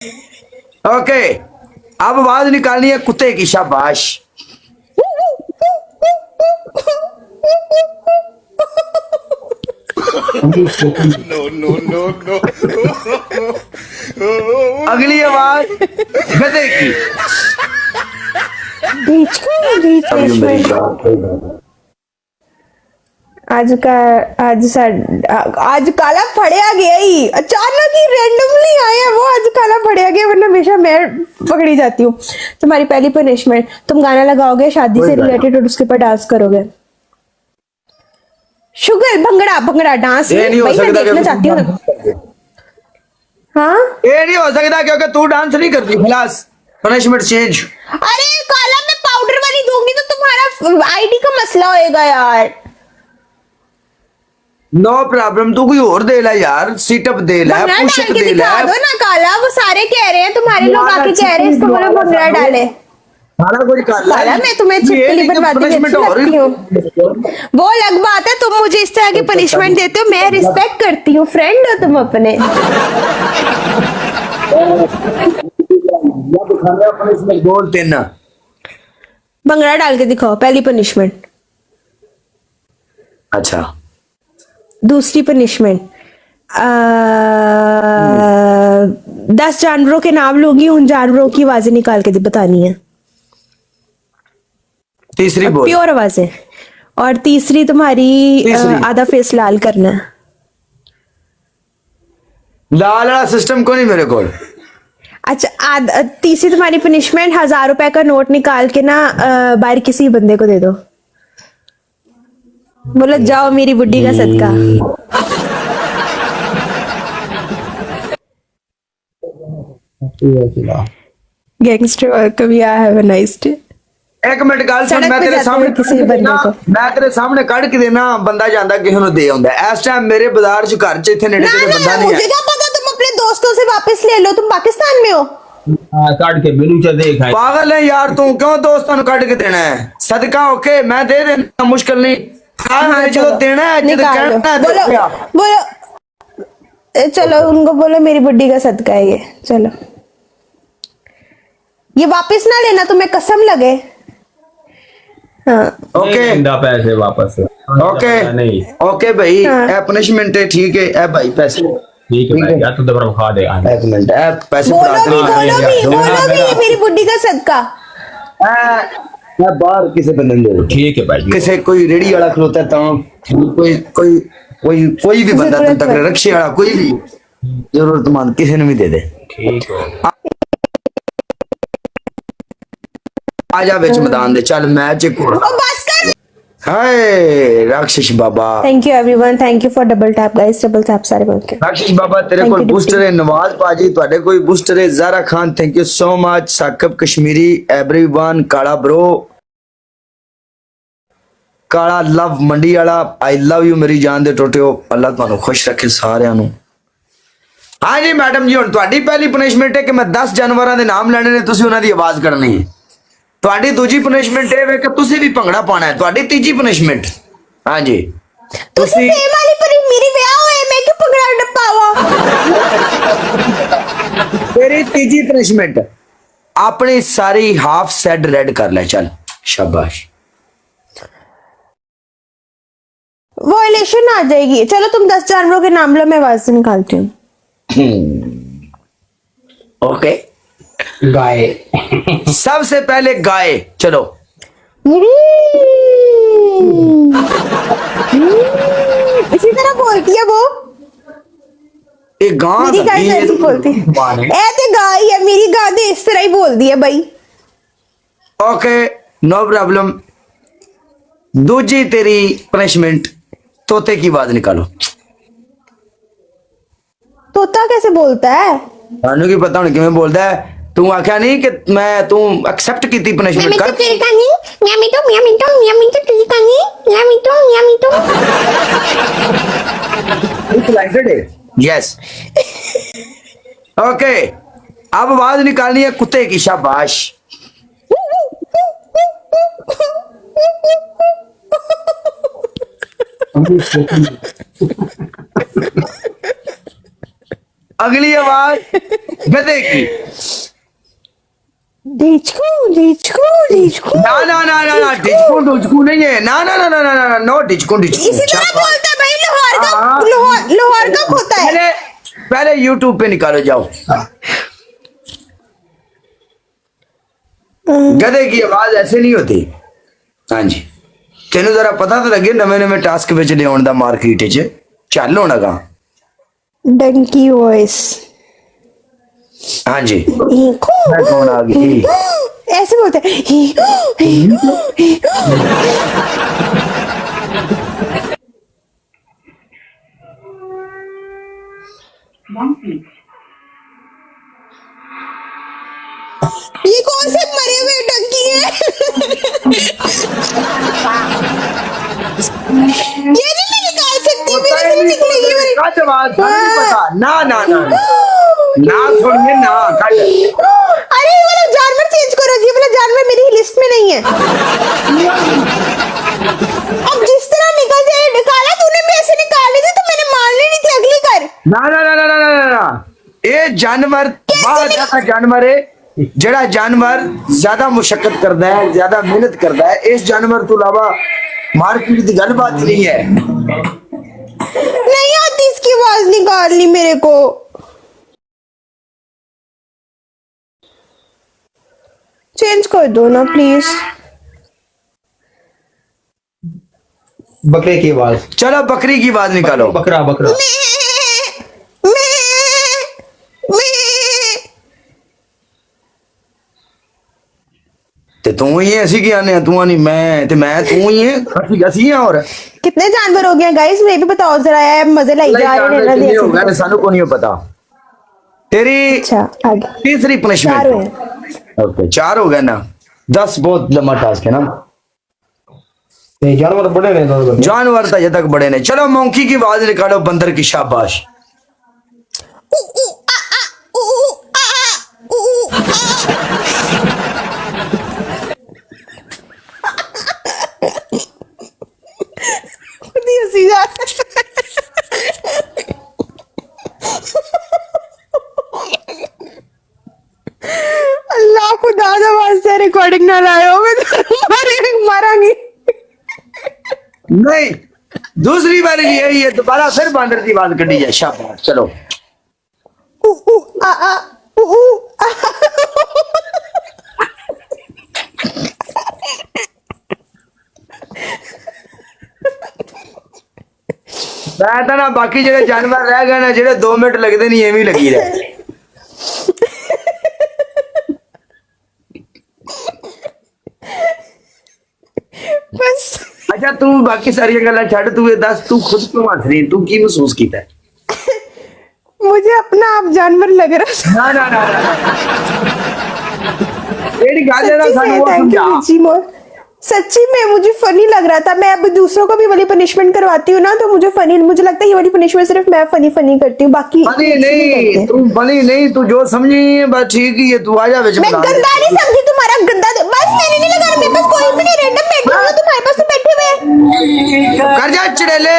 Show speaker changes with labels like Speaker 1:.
Speaker 1: Okay, अब आवाज निकालनी है कुत्ते की। शाबाश। अगली आवाज गधे की। अब ये मेरी बात।
Speaker 2: आज का आज काला फड़िया गया ही, अचानक ही रैंडमली आया वो। आज काला फड़िया गया, वरना हमेशा मैं पकड़ी जाती हूँ। तुम्हारी पहली पनिशमेंट, तुम गाना लगाओगे शादी से रिलेटेड और उसके ऊपर डांस करोगे। शुगर भंगड़ा भंगड़ा डांस
Speaker 1: ये नहीं हो
Speaker 2: भाई मैं
Speaker 1: सकता
Speaker 2: देखना
Speaker 1: कि
Speaker 2: चाहती हूँ। हाँ
Speaker 1: ये नहीं हो सकता क्योंकि तू डांस नहीं करती। खलास, पनिशमेंट चेंज।
Speaker 2: अरे काला मैं पाउडर वाली दूंगी तो तुम्हारा आईडी का मसला होएगा यार।
Speaker 1: नो प्रॉब्लम, तू कोई और दे ला यार। सीटअप दे ला,
Speaker 2: भंगड़ा
Speaker 1: पुशअप
Speaker 2: डाल के
Speaker 1: दे ला।
Speaker 2: दिखा दो ना काला, वो सारे कह रहे हैं, तुम्हारे लोग आके कह रहे हैं इसको बोलो भंगड़ा डाले।
Speaker 1: सारा कुछ कर ला।
Speaker 2: काला मैं तुम्हें छिपकली बनवाती हुई अच्छी लगती हूँ, वो अलग बात है। तुम मुझे इस तरह की पनिशमेंट देते हो, मैं रिस्पेक्ट करती हूँ। फ्रेंड हो तुम अपने।
Speaker 1: बोल तेना
Speaker 2: भंगड़ा डाल के दिखाओ, पहली पनिशमेंट।
Speaker 1: अच्छा,
Speaker 2: दूसरी पनिशमेंट, 10 जानवरों के नाम लूंगी, उन जानवरों की आवाजें निकाल के बतानी है।
Speaker 1: तीसरी बोल।
Speaker 2: प्योर आवाजें। और तीसरी तुम्हारी
Speaker 1: तीसरी।
Speaker 2: आधा फेस लाल करना है।
Speaker 1: लाल वाला सिस्टम को नहीं मेरे को।
Speaker 2: अच्छा, तीसरी तुम्हारी पनिशमेंट, 1000 रुपए का नोट निकाल के ना बाहर किसी बंदे को दे दो। बोलो जाओ मेरी बुड्ढी का सदका। गैंगस्टर कभी I have a nice day.
Speaker 1: एक मिनट गल सुन,
Speaker 2: सड़क
Speaker 1: मैं
Speaker 2: पे
Speaker 1: तेरे
Speaker 2: जाते
Speaker 1: सामने
Speaker 2: हुए किसी बंदे को।
Speaker 1: मैं तेरे सामने कड़ के देना, बंदा ਜਾਂਦਾ ਕਿਸੇ ਨੂੰ ਦੇ ਆਉਂਦਾ। इस टाइम मेरे बाजार च घर च इथे नेड़े
Speaker 2: ना
Speaker 1: तेरे
Speaker 2: ना
Speaker 1: बंदा
Speaker 2: ना,
Speaker 1: नहीं
Speaker 2: मुझे
Speaker 1: है।
Speaker 2: क्या पता, तुम अपने दोस्तों से वापस ले लो। तुम पाकिस्तान में हो।
Speaker 3: काट के मेनू च देख है।
Speaker 1: पागल है यार तू, क्यों दोस्तों ਨੂੰ ਕੱਢ ਕੇ देना है? सदका ओके, मैं दे देना, मुश्किल नहीं।
Speaker 2: हाँ
Speaker 1: जो
Speaker 2: चलो
Speaker 1: देना है जो
Speaker 2: निकाल लो।
Speaker 1: कहना है
Speaker 2: बोलो
Speaker 1: दे दिया।
Speaker 2: बोलो, चलो उनको बोलो मेरी बुड्ढी का सदका है ये। चलो ये वापस ना लेना, तुम्हें कसम लगे। हाँ
Speaker 1: ओके
Speaker 3: इंदा पैसे वापस।
Speaker 1: ओके
Speaker 3: नहीं
Speaker 1: ओके भाई,
Speaker 2: हाँ।
Speaker 1: ए पनिशमेंट है, ठीक है। ए भाई पैसे
Speaker 3: ठीक है भाई, या तू दबरा खा दे।
Speaker 1: एक मिनट, ए पैसे
Speaker 2: बोलो
Speaker 1: फड़ा
Speaker 2: भी
Speaker 1: के
Speaker 2: बोलो भी
Speaker 1: दो।
Speaker 2: बोलो भी, ये मेरी बुड्ढी का सदका।
Speaker 1: मैं बाहर किसी बंदे ने दे दो।
Speaker 3: ठीक है भाई।
Speaker 1: किसी कोई रेडी वाला खलोता था, कोई कोई कोई कोई भी बंदा तुम तक, रक्शे वाला कोई भी जरूरतमंद किसी ने भी दे दे।
Speaker 3: ठीक हो
Speaker 1: आ जा बेच मैदान दे, चल मैच एक
Speaker 2: ओ बस कर।
Speaker 1: हाय राक्षस बाबा।
Speaker 2: Thank you everyone, thank you for double tap guys, double tap सारे बोल के।
Speaker 1: राक्षस बाबा तेरे
Speaker 2: Thank
Speaker 1: को
Speaker 2: you,
Speaker 1: बूस्टर है। नवाज पाजी ਤੁਹਾਡੇ कोई बूस्टर है। Zara Khan thank you so much. Saqib Kashmiri, everyone, काला ब्रो, काला लव मंडी वाला, आई लव यू मेरी जान दे टोटियो। अल्लाह ਤੁਹਾਨੂੰ खुश रखे ਸਾਰਿਆਂ ਨੂੰ। हाँ जी मैडम जी, ਹੁਣ ਤੁਹਾਡੀ ਪਹਿਲੀ ਪਨਿਸ਼ਮੈਂਟ ਹੈ ਕਿ ਮੈਂ 10 ਜਾਨਵਰਾਂ ਦੇ ਨਾਮ ਲੈਣੇ ਨੇ, ਤੁਸੀਂ ਉਹਨਾਂ ਦੀ ਆਵਾਜ਼ ਕਰਨੀ ਹੈ। ਤੁਹਾਡੀ ਦੂਜੀ ਪਨਿਸ਼ਮੈਂਟ ਇਹ ਹੈ ਕਿ ਤੁਸੀਂ ਵੀ ਭੰਗੜਾ ਪਾਣਾ ਹੈ। ਤੁਹਾਡੀ ਤੀਜੀ ਪਨਿਸ਼ਮੈਂਟ, हाँ जी,
Speaker 2: ਤੁਸੀਂ ਫੇਮ ਵਾਲੀ ਪਰ ਮੇਰੀ ਵਿਆਹ ਹੋਏ, ਮੈਂ ਕਿ ਪਗੜਾ ਡੱਪਾਵਾ।
Speaker 1: तेरी तीजी पनिशमेंट, अपनी सारी हाफ सेट रेड कर ले। चल शाबाश।
Speaker 2: वॉयलेशन आ जाएगी। चलो तुम 10 जानवरों के नाम लो, मैं आवाज से निकालती हूँ।
Speaker 1: ओके,
Speaker 3: गाय।
Speaker 1: सबसे पहले गाय। चलो
Speaker 2: इसी तरह बोलती है वो।
Speaker 1: एक गां
Speaker 2: मेरी गाय तो ऐसी बोलती है। ए ते गाय है, मेरी गाय तो इस तरह ही बोलती है भाई।
Speaker 1: Okay no problem. दूजी तेरी पनिशमेंट, तोते की आवाज निकालो।
Speaker 2: तोता कैसे बोलता है?
Speaker 1: थानू की पता हूं किवें बोलदा है। तू आख्या नहीं कि मैं तू एक्सेप्ट कीती पनिशमेंट कर। यस ओके, अब आवाज निकालनी है कुत्ते की। शाबाश। अगली आवाज गधे की।
Speaker 2: डिचकू डिचकू डिचकू।
Speaker 1: ना ना ना ना ना, डिचकू डिचकू नहीं है, ना ना ना ना ना ना, नो डिचकू डिचकू।
Speaker 2: इसी तरह बोलता है भाई, लाहौर का
Speaker 1: हाँ।
Speaker 2: लाहौर का खोता है।
Speaker 1: पहले YouTube पे निकालो जाओ। गधे की आवाज ऐसे नहीं होती। हाँ जी, तेन जरा पता तो लगे नवे नवे टास्क विच लियाउण दा मार्केट च चल होना गा।
Speaker 2: डंकी वॉइस।
Speaker 1: हाँ जी,
Speaker 2: हीको।
Speaker 1: मैं कौन आ गई?
Speaker 2: ऐसे बोलते हैं ये कौन से मरे हुए डंकी है? ये नहीं मैं निकाल सकती, मेरे से नहीं निकलेगी मेरी।
Speaker 1: का जवाब नहीं पता। ना ना ना ना सुनिए ना काट।
Speaker 2: अरे ये वाला जानवर चेंज करो, ये वाला जानवर मेरी लिस्ट में नहीं है। अब जिस तरह निकल जाए, निकाला तूने भी ऐसे निकालनी थी तो मैंने मारनी नहीं थी, अगली कर।
Speaker 1: ना ना ना ना ना ना ना, ये जानवर बहुत ज्यादा जानवर है। जड़ा जानवर ज्यादा मुशक्कत करता है, ज्यादा मेहनत करता है, इस जानवर तो अलावा मार्केट की गल बात नहीं है।
Speaker 2: नहीं आती इसकी आवाज निकालनी मेरे को। चेंज कर दो ना प्लीज।
Speaker 3: बकरे की आवाज।
Speaker 1: चलो बकरी की आवाज निकालो।
Speaker 3: बकरा बकरा।
Speaker 1: ते तू ही है, ऐसी क्या ने तू नहीं मैं ते मैं तू ही है, ਅਸੀਂ ਅਸੀਂ हैं। और
Speaker 2: कितने जानवर हो गए गाइस, मैं भी बताओ जरा यार, मजे लाई जा रहे हैं ना
Speaker 1: कितने हो
Speaker 2: देसी।
Speaker 1: गए सानू को नहीं पता। तेरी
Speaker 2: अच्छा आगे
Speaker 1: तीसरी
Speaker 2: चार
Speaker 1: पनिशमेंट।
Speaker 2: हुए।
Speaker 1: ओके 4 हो गए ना, 10 बहुत लंबा टास्क है ना।
Speaker 3: नहीं जानवर बड़े ने दोनों।
Speaker 1: जानवर तो ये तक बड़े ने। चलो मंकी की आवाज निकालो, बंदर की। शाबाश।
Speaker 2: खुद ही हंसी जा अल्लाह खुदा दा वास्ते रिकॉर्डिंग ना लायो, मैं तो मारांगी।
Speaker 1: नहीं, दूसरी बार यही है, दोबारा फिर बंदर की आवाज कढ़ी है। शाबाश। चलो
Speaker 2: ऊ ऊ आ आ ऊ ऊ आ।
Speaker 1: मैं तो ना बाकी जेडे जानवर रह गए ना, जेडे 2 मिनट लगते नहीं, एवं लगी रहे।
Speaker 2: बस
Speaker 1: अच्छा तू बाकी सारी गल्लां छड़, तू ये दस तू खुद क्यों हंस रही, तू की महसूस कीता है?
Speaker 2: मुझे अपना आप जानवर लग रहा था।
Speaker 1: ना ना ना तेरी गाल है ना, सानू वो समझा।
Speaker 2: सच्ची में मुझे फनी लग रहा था। मैं अब दूसरों को भी वाली पनिशमेंट करवाती हूँ ना, तो मुझे फनी, मुझे लगता है ये वाली पनिशमेंट सिर्फ मैं फनी फनी करती हूँ, बाकी
Speaker 1: बनी नहीं, तू बनी नहीं, तू जो समझी है बस ठीक ही है। तू आजा विच
Speaker 2: मैं गंदा नहीं समझी तुम्हारा गंदा। बस मैंने नहीं लगाना, मेरे पास कोई भी नहीं, रैंडम बैठे हुए हो तुम्हारे पास तो बैठे हुए हैं।
Speaker 1: कर जा चिड़ेले।